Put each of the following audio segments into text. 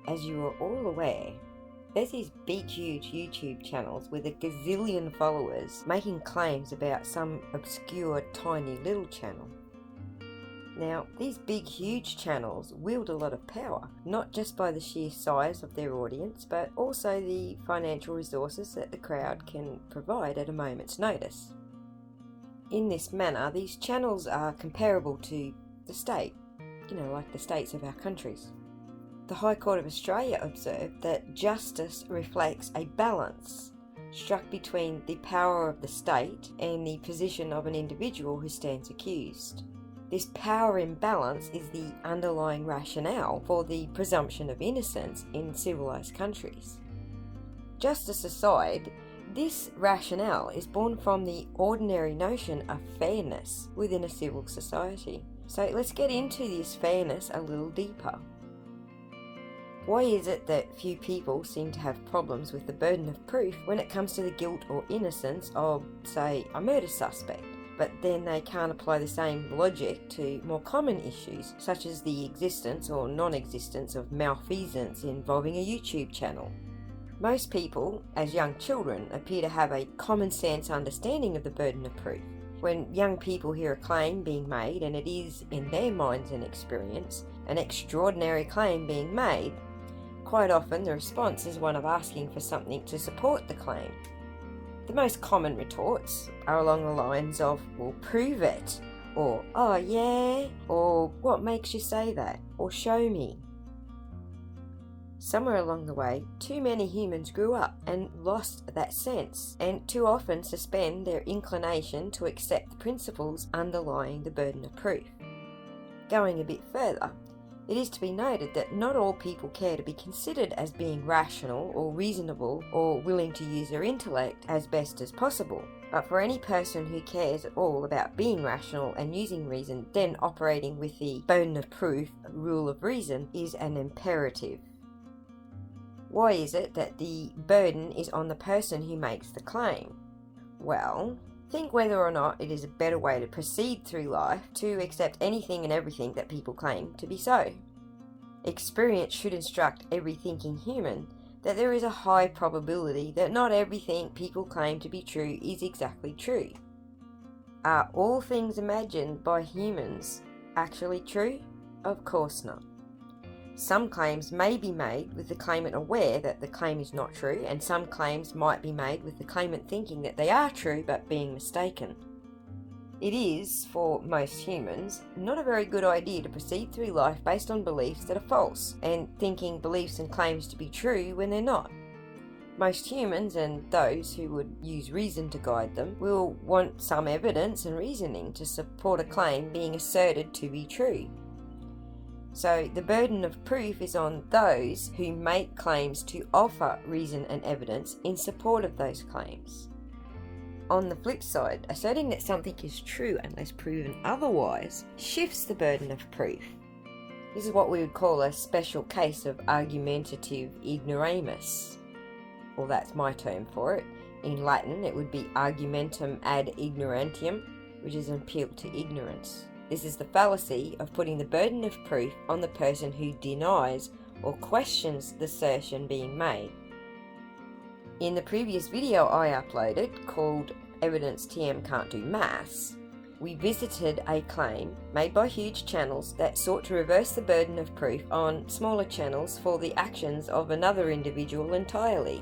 as you are all aware, there's these big huge YouTube channels with a gazillion followers making claims about some obscure tiny little channel. Now, these big huge channels wield a lot of power, not just by the sheer size of their audience, but also the financial resources that the crowd can provide at a moment's notice. In this manner, these channels are comparable to the state, like the states of our countries. The High Court of Australia observed that justice reflects a balance struck between the power of the state and the position of an individual who stands accused. This power imbalance is the underlying rationale for the presumption of innocence in civilized countries. Justice aside, this rationale is born from the ordinary notion of fairness within a civil society. So let's get into this fairness a little deeper. Why is it that few people seem to have problems with the burden of proof when it comes to the guilt or innocence of, say, a murder suspect, but then they can't apply the same logic to more common issues, such as the existence or non-existence of malfeasance involving a YouTube channel? Most people, as young children, appear to have a common sense understanding of the burden of proof. When young people hear a claim being made, and it is, in their minds and experience, an extraordinary claim being made, quite often the response is one of asking for something to support the claim. The most common retorts are along the lines of, well, prove it, or, oh yeah, or what makes you say that, or show me. Somewhere along the way, too many humans grew up and lost that sense, and too often suspend their inclination to accept the principles underlying the burden of proof. Going a bit further, it is to be noted that not all people care to be considered as being rational or reasonable or willing to use their intellect as best as possible. But for any person who cares at all about being rational and using reason, then operating with the burden of proof, rule of reason, is an imperative. Why is it that the burden is on the person who makes the claim? Well, think whether or not it is a better way to proceed through life to accept anything and everything that people claim to be so. Experience should instruct every thinking human that there is a high probability that not everything people claim to be true is exactly true. Are all things imagined by humans actually true? Of course not. Some claims may be made with the claimant aware that the claim is not true, and some claims might be made with the claimant thinking that they are true but being mistaken. It is, for most humans, not a very good idea to proceed through life based on beliefs that are false, and thinking beliefs and claims to be true when they're not. Most humans, and those who would use reason to guide them, will want some evidence and reasoning to support a claim being asserted to be true. So the burden of proof is on those who make claims to offer reason and evidence in support of those claims. On the flip side, asserting that something is true unless proven otherwise shifts the burden of proof. This is what we would call a special case of argumentative ignoramus. Well, that's my term for it. In Latin, it would be argumentum ad ignorantium, which is an appeal to ignorance. This is the fallacy of putting the burden of proof on the person who denies or questions the assertion being made. In the previous video I uploaded, called Evidence TM Can't Do Maths, we visited a claim made by huge channels that sought to reverse the burden of proof on smaller channels for the actions of another individual entirely.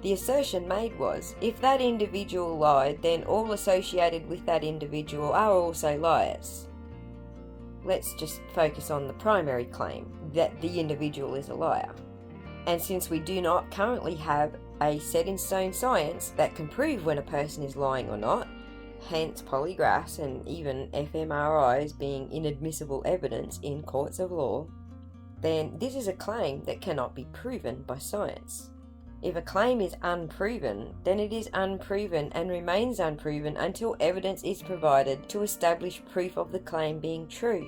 The assertion made was, if that individual lied, then all associated with that individual are also liars. Let's just focus on the primary claim, that the individual is a liar. And since we do not currently have a set-in-stone science that can prove when a person is lying or not, hence polygraphs and even fMRIs being inadmissible evidence in courts of law, then this is a claim that cannot be proven by science. If a claim is unproven, then it is unproven and remains unproven until evidence is provided to establish proof of the claim being true.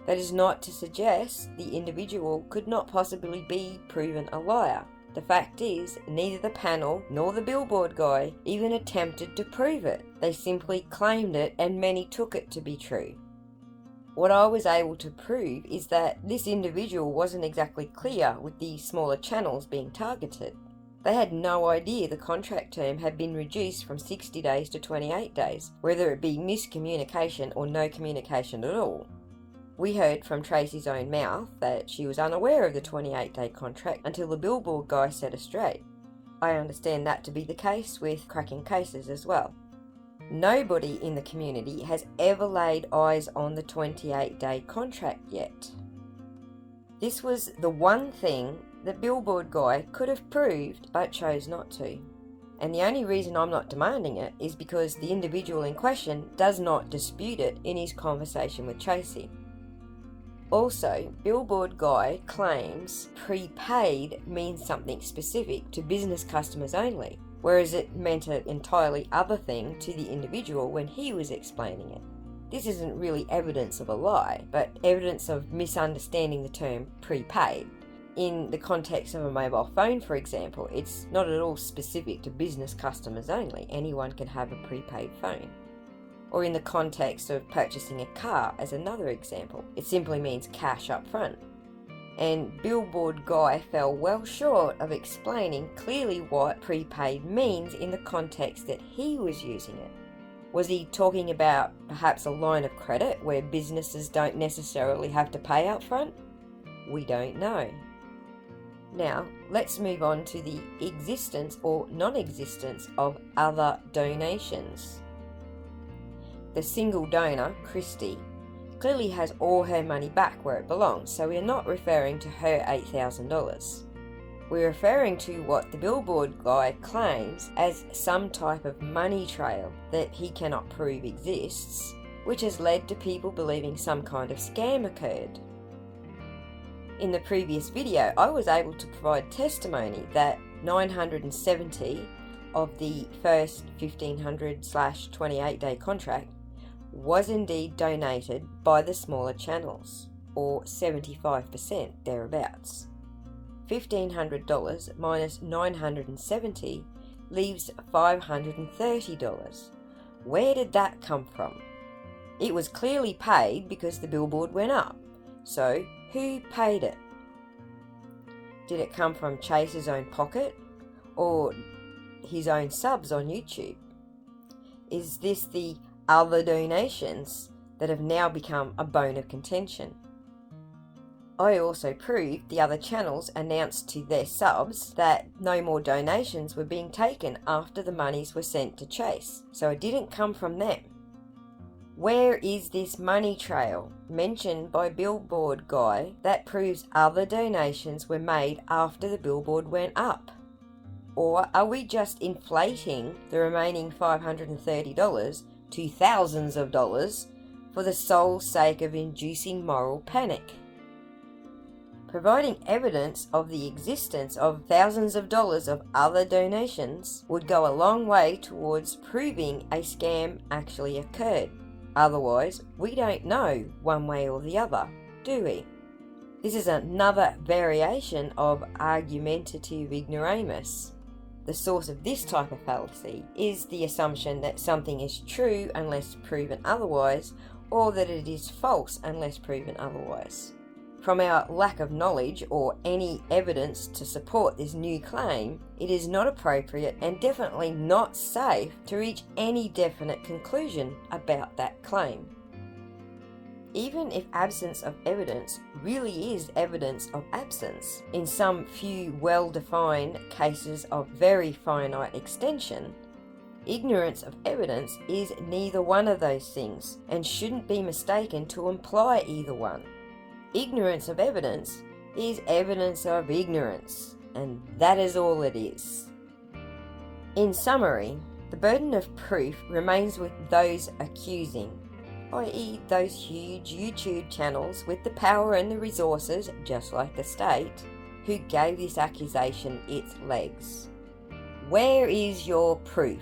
That is not to suggest the individual could not possibly be proven a liar. The fact is, neither the panel nor the billboard guy even attempted to prove it. They simply claimed it and many took it to be true. What I was able to prove is that this individual wasn't exactly clear with the smaller channels being targeted. They had no idea the contract term had been reduced from 60 days to 28 days, whether it be miscommunication or no communication at all. We heard from Tracy's own mouth that she was unaware of the 28-day contract until the billboard guy set her straight. I understand that to be the case with cracking cases as well. Nobody in the community has ever laid eyes on the 28-day contract yet. This was the one thing the billboard guy could have proved but chose not to. And the only reason I'm not demanding it is because the individual in question does not dispute it in his conversation with Tracy. Also, billboard guy claims prepaid means something specific to business customers only, whereas it meant an entirely other thing to the individual when he was explaining it. This isn't really evidence of a lie, but evidence of misunderstanding the term prepaid. In the context of a mobile phone, for example, it's not at all specific to business customers only. Anyone can have a prepaid phone. Or in the context of purchasing a car, as another example, it simply means cash up front. And billboard guy fell well short of explaining clearly what prepaid means in the context that he was using it. Was he talking about perhaps a line of credit where businesses don't necessarily have to pay up front? We don't know. Now, let's move on to the existence or non-existence of other donations. The single donor, Christy, clearly has all her money back where it belongs, so we're not referring to her $8,000. We're referring to what the billboard guy claims as some type of money trail that he cannot prove exists, which has led to people believing some kind of scam occurred. In the previous video, I was able to provide testimony that 970 of the first 1500/28-day contract was indeed donated by the smaller channels, or 75% thereabouts. $1,500 minus 970 leaves $530. Where did that come from? It was clearly paid because the billboard went up. So, who paid it? Did it come from Chase's own pocket, or his own subs on YouTube? Is this the other donations that have now become a bone of contention? I also proved the other channels announced to their subs that no more donations were being taken after the monies were sent to Chase, so it didn't come from them. Where is this money trail mentioned by billboard guy that proves other donations were made after the billboard went up? Or are we just inflating the remaining $530 to thousands of dollars for the sole sake of inducing moral panic? Providing evidence of the existence of thousands of dollars of other donations would go a long way towards proving a scam actually occurred. Otherwise, we don't know one way or the other, do we? This is another variation of argumentative ignoramus. The source of this type of fallacy is the assumption that something is true unless proven otherwise, or that it is false unless proven otherwise. From our lack of knowledge or any evidence to support this new claim, it is not appropriate and definitely not safe to reach any definite conclusion about that claim. Even if absence of evidence really is evidence of absence, in some few well-defined cases of very finite extension, ignorance of evidence is neither one of those things and shouldn't be mistaken to imply either one. Ignorance of evidence is evidence of ignorance, and that is all it is. In summary, the burden of proof remains with those accusing, i.e. those huge YouTube channels with the power and the resources, just like the state, who gave this accusation its legs. Where is your proof?